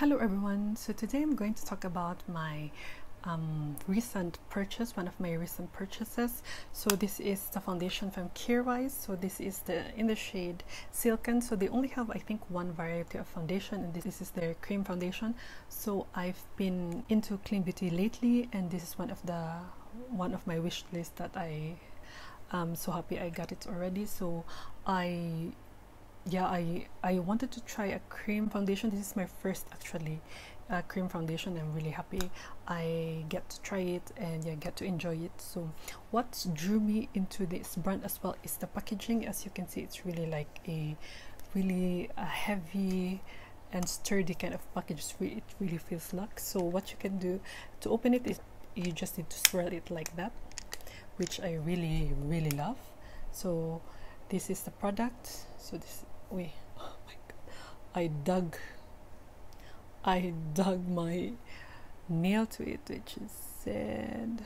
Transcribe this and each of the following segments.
Hello everyone, so today I'm going to talk about my recent purchase, one of my recent purchases. So this is the foundation from Kjaer Weis. So this is in the shade Silken. So they only have, I think, one variety of foundation, and this is their cream foundation. So I've been into clean beauty lately, and this is one of my wish list that I'm so happy I got it already. So I wanted to try a cream foundation. This is my first actually cream foundation. I'm really happy I get to try it and get to enjoy it. So what drew me into this brand as well is the packaging. As you can see, it's really like a heavy and sturdy kind of package. It really feels like. So what you can do to open it is you just need to swirl it like that, which I really love. So this is the product. So this, wait, oh my god, I dug my nail to it, which is sad.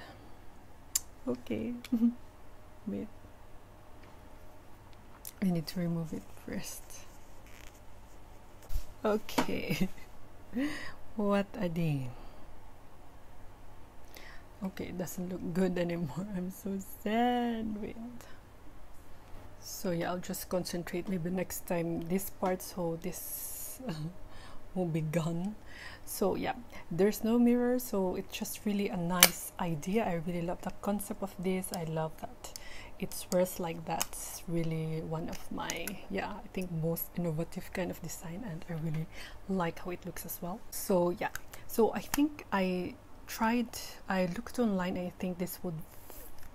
Okay. Wait, I need to remove it first. Okay. What a day. Okay, it doesn't look good anymore. I'm so sad. Wait. So yeah, I'll just concentrate maybe next time this part, so this will be gone. So yeah, there's no mirror, so it's just really a nice idea. I really love the concept of this. I love that it swirls like that. It's really one of my, I think, most innovative kind of design, and I really like how it looks as well. So yeah, so I think I looked online. I think this would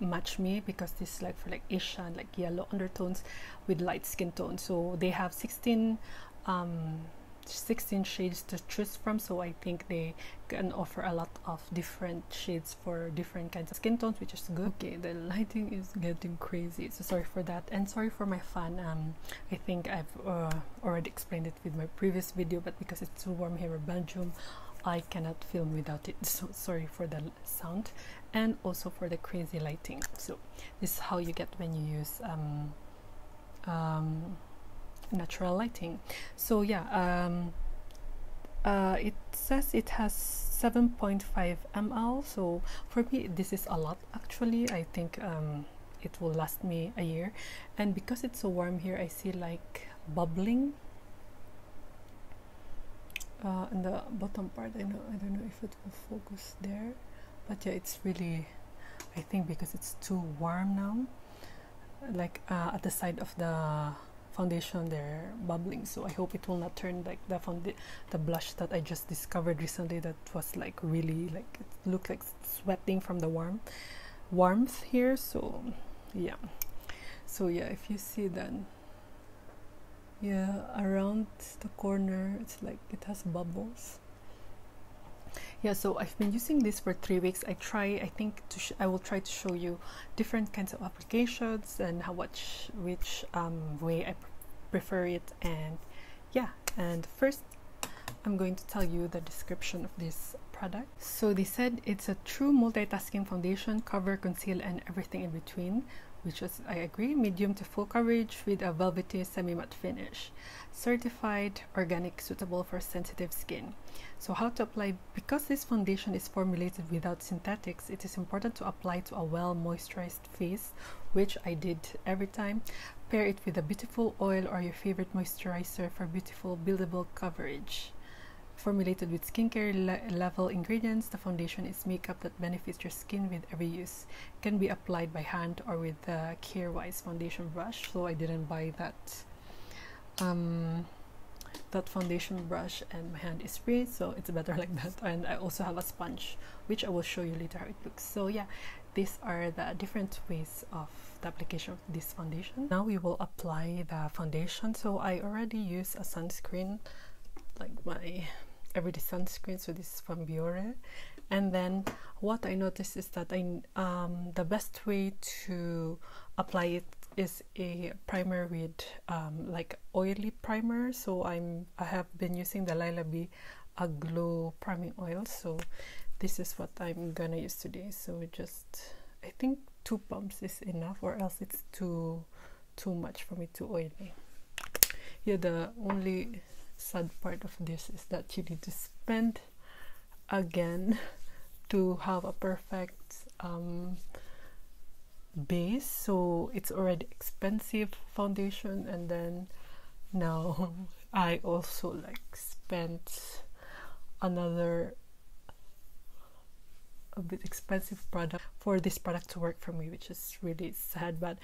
match me because this is like for like Asian, like yellow undertones with light skin tone. So they have 16 shades to choose from, so I think they can offer a lot of different shades for different kinds of skin tones, which is good. Okay, the lighting is getting crazy, so sorry for that, and sorry for my fan. I think I've already explained it with my previous video, but because it's too warm here in Belgium, I cannot film without it, so sorry for the sound and also for the crazy lighting. So this is how you get when you use natural lighting. So yeah, it says it has 7.5 ml, so for me this is a lot actually. I think it will last me a year, and because it's so warm here, I see like bubbling in the bottom part. I don't know if it will focus there, but yeah, it's really, I think because it's too warm now, like at the side of the foundation they're bubbling. So I hope it will not turn like the blush that I just discovered recently, that was like really, like, it looked like sweating from the warmth here. So yeah, if you see that, around the corner it's like it has bubbles. So I've been using this for 3 weeks. I will try to show you different kinds of applications and which way I prefer it, and first I'm going to tell you the description of this product. So they said it's a true multitasking foundation, cover, conceal, and everything in between, which is, I agree, medium to full coverage with a velvety semi-matte finish. Certified organic, suitable for sensitive skin. So how to apply? Because this foundation is formulated without synthetics, it is important to apply to a well moisturized face, which I did every time. Pair it with a beautiful oil or your favorite moisturizer for beautiful buildable coverage. Formulated with skincare level ingredients, the foundation is makeup that benefits your skin with every use. Can be applied by hand or with the Kjaer Weis foundation brush. So I didn't buy that foundation brush, and my hand is free, so it's better like that. And I also have a sponge, which I will show you later how it looks. So yeah, these are the different ways of the application of this foundation. Now we will apply the foundation. So I already use a sunscreen, like my everyday sunscreen. So this is from Biore, and then what I noticed is that the best way to apply it is a primer with like oily primer. So I have been using the Lila B Glow priming oil, so this is what I'm gonna use today. So just, I think 2 pumps is enough, or else it's too much for me, too oily. The only sad part of this is that you need to spend again to have a perfect base. So it's already expensive foundation, and then now I also like spent another a bit expensive product for this product to work for me, which is really sad. But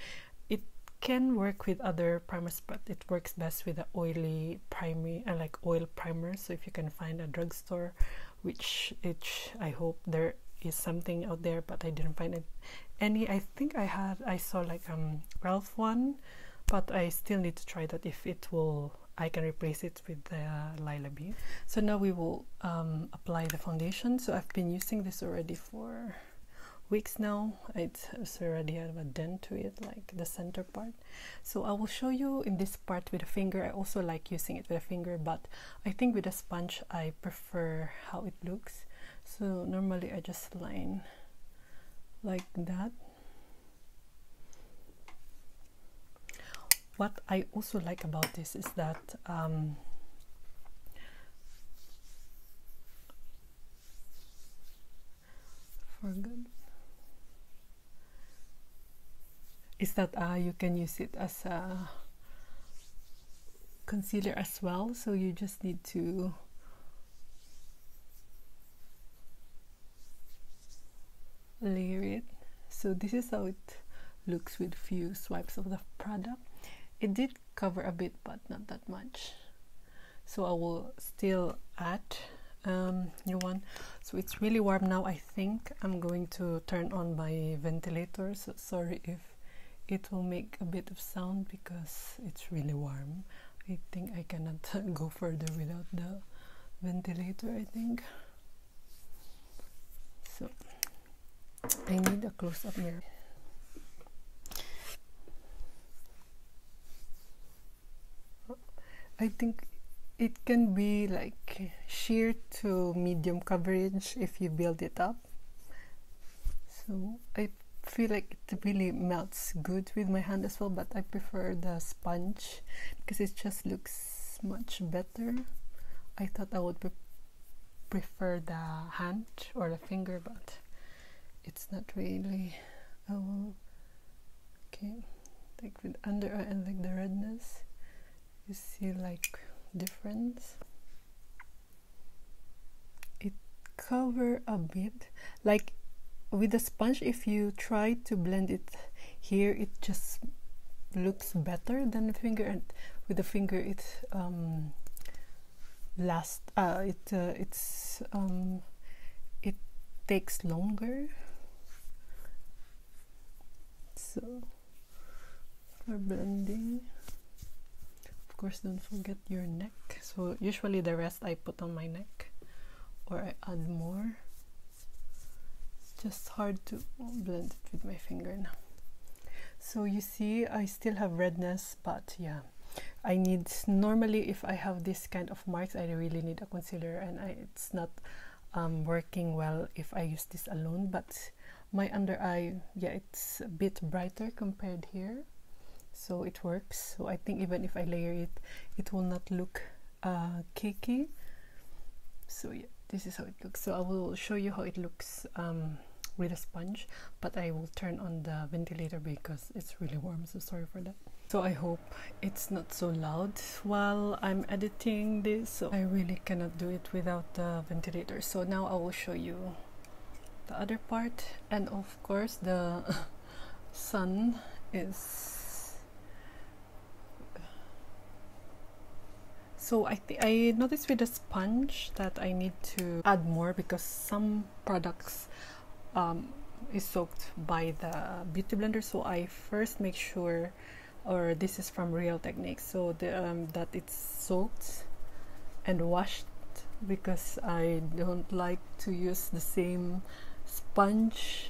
it can work with other primers, but it works best with the oily primer and like oil primers. So if you can find a drugstore, which I hope there is something out there, but I didn't find any. I think I saw like Ralph one, but I still need to try that if it will, I can replace it with the Lila Bee. So now we will apply the foundation. So I've been using this already for weeks now. It's already have a dent to it, like the center part. So I will show you in this part with a finger. I also like using it with a finger, but I think with a sponge I prefer how it looks. So normally I just line like that. What I also like about this is that you can use it as a concealer as well. So you just need to layer it. So this is how it looks with few swipes of the product. It did cover a bit, but not that much. So I will still add new one. So it's really warm now. I think I'm going to turn on my ventilator. So sorry if it will make a bit of sound because it's really warm. I think I cannot go further without the ventilator, I think. So I need a close-up mirror. I think it can be like sheer to medium coverage if you build it up. So I feel like it really melts good with my hand as well, but I prefer the sponge because it just looks much better. I thought I would prefer the hand or the finger, but it's not really. Okay, like with under eye and like the redness, you see like difference. It cover a bit, like with the sponge. If you try to blend it here, it just looks better than the finger, and with the finger it it takes longer. So for blending, of course, don't forget your neck. So usually the rest I put on my neck, or I add more. It's just hard to blend it with my finger now. So you see I still have redness, but yeah, I need, normally if I have this kind of marks, I really need a concealer, and it's not working well if I use this alone. But my under eye, yeah, it's a bit brighter compared here, so it works. So I think even if I layer it, it will not look cakey. So yeah, this is how it looks. So I will show you how it looks with a sponge, but I will turn on the ventilator because it's really warm, so sorry for that. So I hope it's not so loud while I'm editing this, so I really cannot do it without the ventilator. So now I will show you the other part, and of course the sun is. So I noticed with the sponge that I need to add more because some products is soaked by the beauty blender. So I first make sure, or this is from Real Techniques, so that it's soaked and washed, because I don't like to use the same sponge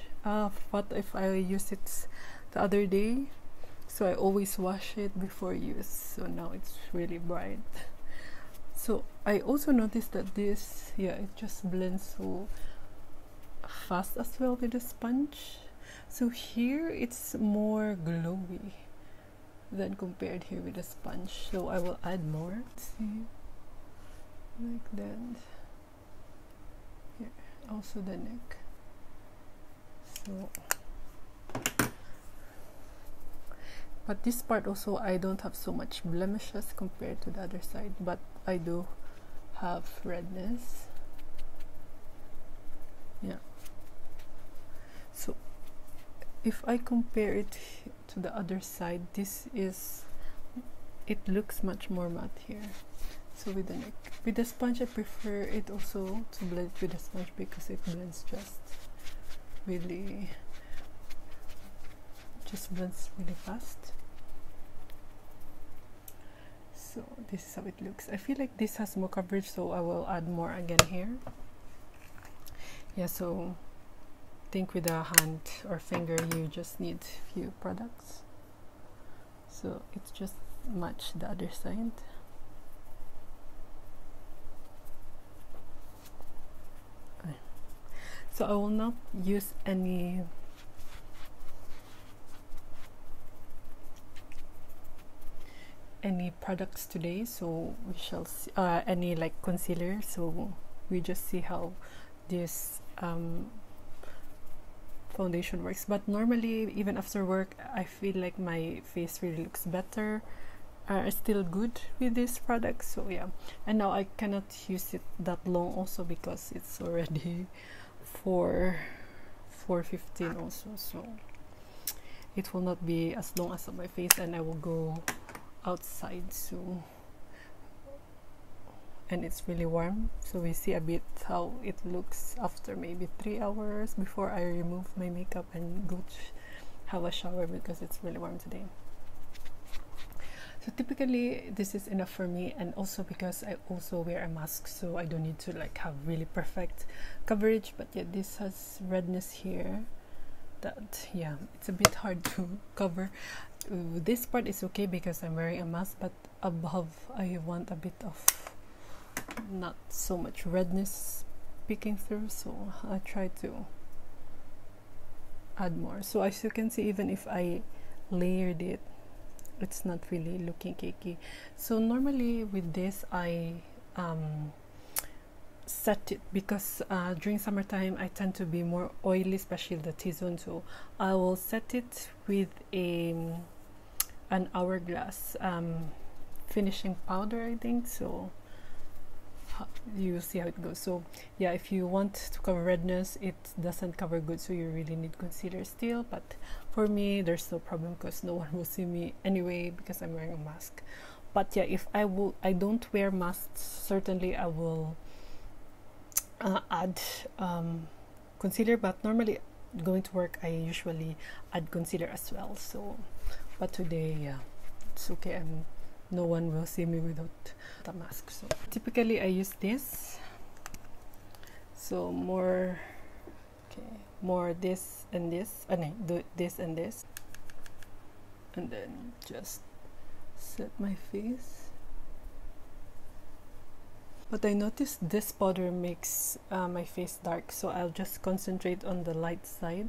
what if I use it the other day. So I always wash it before use. So now it's really bright. So I also noticed that this, yeah, it just blends so fast as well with the sponge. So here it's more glowy than compared here with the sponge. So I will add more. Let's see. like that. Here, also the neck. So, but this part also I don't have so much blemishes compared to the other side, but I do have redness. Yeah. So if I compare it to the other side, it looks much more matte here. So with the neck, with the sponge I prefer it also to blend with the sponge because it blends really fast. So this is how it looks. I feel like this has more coverage, so I will add more again here. Yeah, so I think with a hand or finger you just need few products. So it's just match the other side. So I will not use any products today, so we shall see any like concealer, so we just see how this foundation works. But normally even after work I feel like my face really looks better, still good with this product. So yeah, and now I cannot use it that long also because it's already 4:15 also, so it will not be as long as on my face, and I will go outside soon, and it's really warm, so we see a bit how it looks after maybe 3 hours before I remove my makeup and go have a shower because it's really warm today. So typically this is enough for me, and also because I also wear a mask, so I don't need to like have really perfect coverage. But yeah, this has redness here that, yeah, it's a bit hard to cover. This part is okay because I'm wearing a mask, but above I want a bit of not so much redness peeking through, so I try to add more. So as you can see, even if I layered it, it's not really looking cakey. So normally with this I set it because during summertime I tend to be more oily, especially the T-zone, so I will set it with an Hourglass finishing powder, I think. So you see how it goes. So yeah, if you want to cover redness, it doesn't cover good, so you really need concealer still. But for me there's no problem because no one will see me anyway because I'm wearing a mask. But yeah, if I don't wear masks, certainly I will add concealer, but normally going to work I usually add concealer as well. So but today, yeah, it's okay, and no one will see me without the mask. So typically I use this, so more this and this, this and this, and then just set my face. But I noticed this powder makes my face dark, so I'll just concentrate on the light side.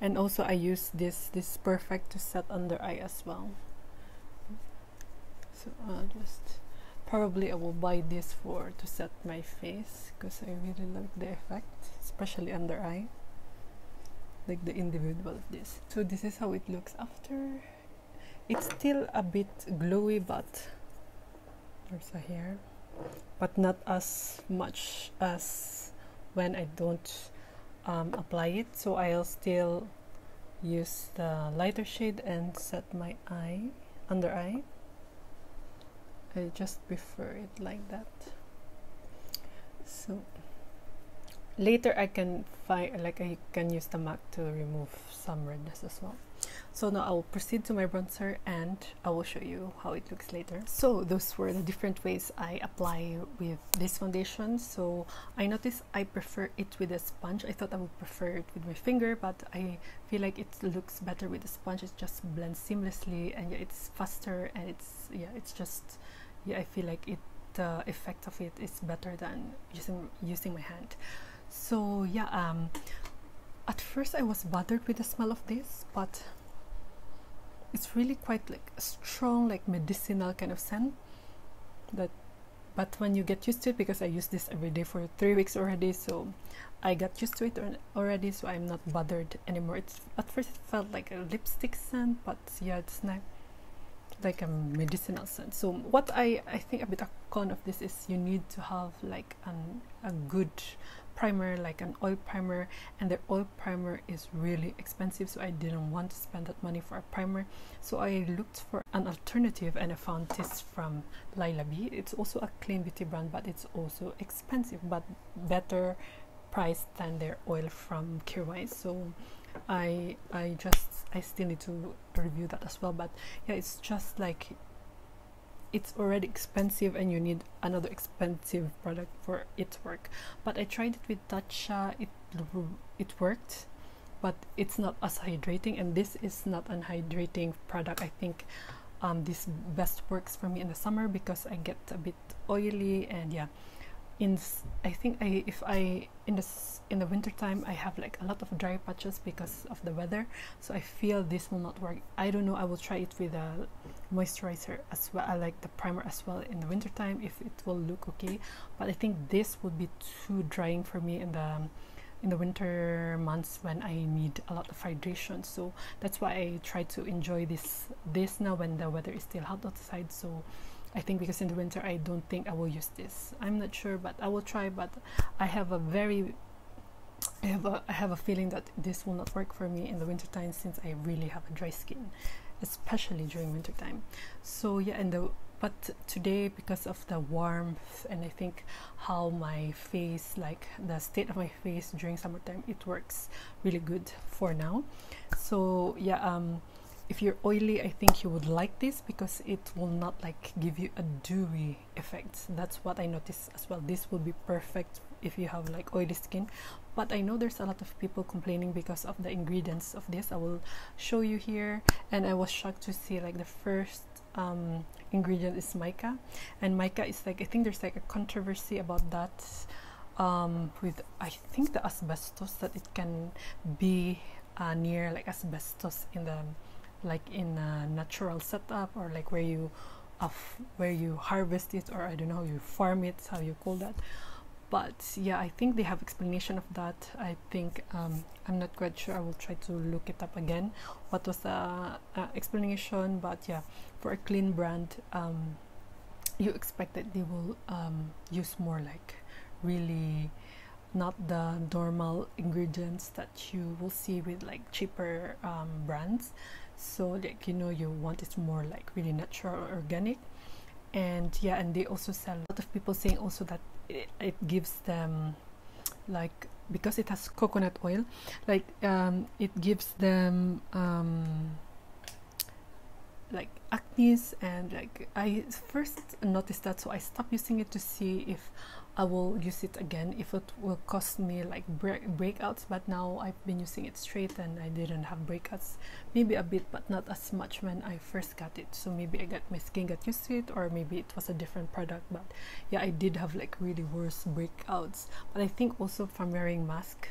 And also I use this perfect to set under eye as well. So I'll just probably I will buy this to set my face because I really like the effect, especially under eye, like the individual of this. So this is how it looks after. It's still a bit glowy, but there's a hair, but not as much as when I don't apply it. So I'll still use the lighter shade and set my eye, under eye. I just prefer it like that. So later I can I can use the MAC to remove some redness as well. So now I will proceed to my bronzer and I will show you how it looks later. So those were the different ways I apply with this foundation. So I noticed I prefer it with a sponge. I thought I would prefer it with my finger, but I feel like it looks better with a sponge. It just blends seamlessly, and yeah, it's faster, and it's just I feel like the effect of it is better than using my hand. So yeah, at first I was bothered with the smell of this, but it's really quite like a strong, like medicinal kind of scent. that, but when you get used to it, because I use this every day for 3 weeks already, so I got used to it already, so I'm not bothered anymore. It's at first it felt like a lipstick scent, but yeah, it's not like a medicinal scent. So what I think a bit a con of this is you need to have like a good primer, like an oil primer, and the oil primer is really expensive, so I didn't want to spend that money for a primer. So I looked for an alternative, and I found this from Lila B. It's also a clean beauty brand, but it's also expensive, but better price than their oil from Kjaer Weis. So I still need to review that as well. But yeah, it's just like it's already expensive and you need another expensive product for it to work. But I tried it with Tatcha, it worked, but it's not as hydrating, and this is not an hydrating product. I think this best works for me in the summer because I get a bit oily, and yeah, I think in the winter time I have like a lot of dry patches because of the weather, so I feel this will not work. I don't know, I will try it with a moisturizer as well. I like the primer as well in the winter time if it will look okay, but I think this would be too drying for me in the winter months when I need a lot of hydration. So that's why I try to enjoy this now when the weather is still hot outside. So I think because in the winter I don't think I will use this. I'm not sure, but I will try. But I have a feeling that this will not work for me in the winter time, since I really have a dry skin, especially during winter time. So yeah, but today, because of the warmth and I think how my face, like the state of my face during summertime, it works really good for now. So yeah, if you're oily, I think you would like this because it will not like give you a dewy effect. That's what I noticed as well. This will be perfect if you have like oily skin. But I know there's a lot of people complaining because of the ingredients of this. I will show you here, and I was shocked to see like the first ingredient is mica, and mica is like, I think there's like a controversy about that with I think the asbestos, that it can be near like asbestos in the in a natural setup, or like where you harvest it, or I don't know how you farm it, how you call that. But yeah, I think they have explanation of that. I think I'm not quite sure. I will try to look it up again, what was the explanation. But yeah, for a clean brand, you expect that they will use more like really not the normal ingredients that you will see with like cheaper brands. So like, you know, you want it more like really natural or organic. And yeah, and they also sell, a lot of people saying also that it gives them like, because it has coconut oil, like it gives them like acne. And like I first noticed that, so I stopped using it to see if I will use it again, if it will cost me like breakouts. But now I've been using it straight and I didn't have breakouts, maybe a bit but not as much when I first got it. So maybe my skin got used to it, or maybe it was a different product. But yeah, I did have like really worse breakouts. But I think also from wearing mask,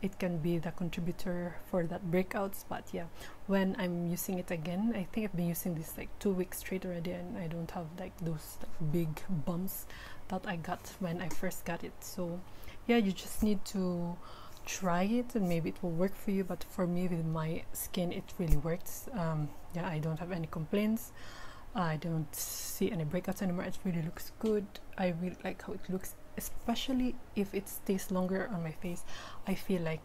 it can be the contributor for that breakouts. But yeah, when I'm using it again, I think I've been using this like 2 weeks straight already, and I don't have like those like big bumps that I got when I first got it. So yeah, you just need to try it and maybe it will work for you. But for me, with my skin, it really works. Yeah, I don't have any complaints. I don't see any breakouts anymore. It really looks good. I really like how it looks, especially if it stays longer on my face. I feel like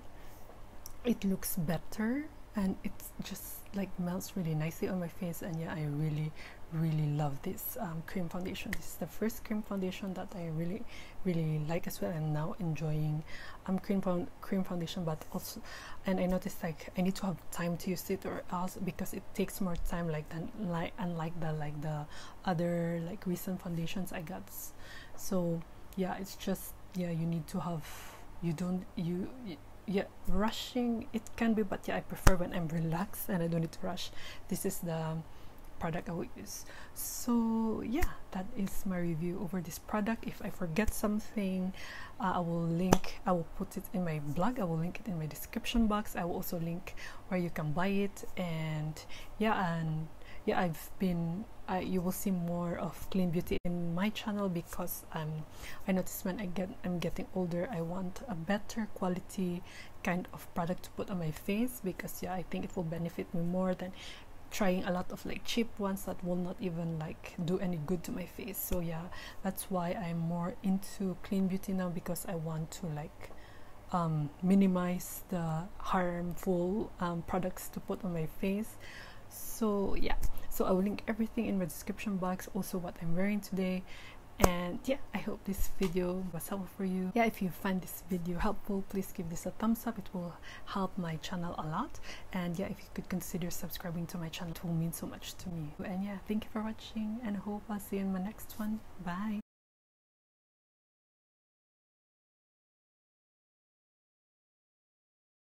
it looks better, and it's just like melts really nicely on my face. And yeah, I really love this cream foundation. This is the first cream foundation that I really like as well. I'm now enjoying cream foundation, but also, and I noticed like I need to have time to use it, or else, because it takes more time unlike the other like recent foundations I got. So yeah, it's just, yeah, you need to have, yeah, rushing it can be, but yeah, I prefer when I'm relaxed and I don't need to rush. This is the product I will use. So yeah, that is my review over this product. If I forget something, I will put it in my blog. I will link it in my description box. I will also link where you can buy it. And yeah, and yeah, you will see more of clean beauty in my channel, because I noticed when I'm getting older, I want a better quality kind of product to put on my face, because yeah, I think it will benefit me more than trying a lot of like cheap ones that will not even like do any good to my face. So yeah, that's why I'm more into clean beauty now, because I want to like minimize the harmful products to put on my face. So yeah, so I will link everything in my description box, also what I'm wearing today. And yeah, I hope this video was helpful for you. Yeah, if you find this video helpful, please give this a thumbs up. It will help my channel a lot. And yeah, if you could consider subscribing to my channel, it will mean so much to me. And yeah, thank you for watching, and I hope I'll see you in my next one. Bye.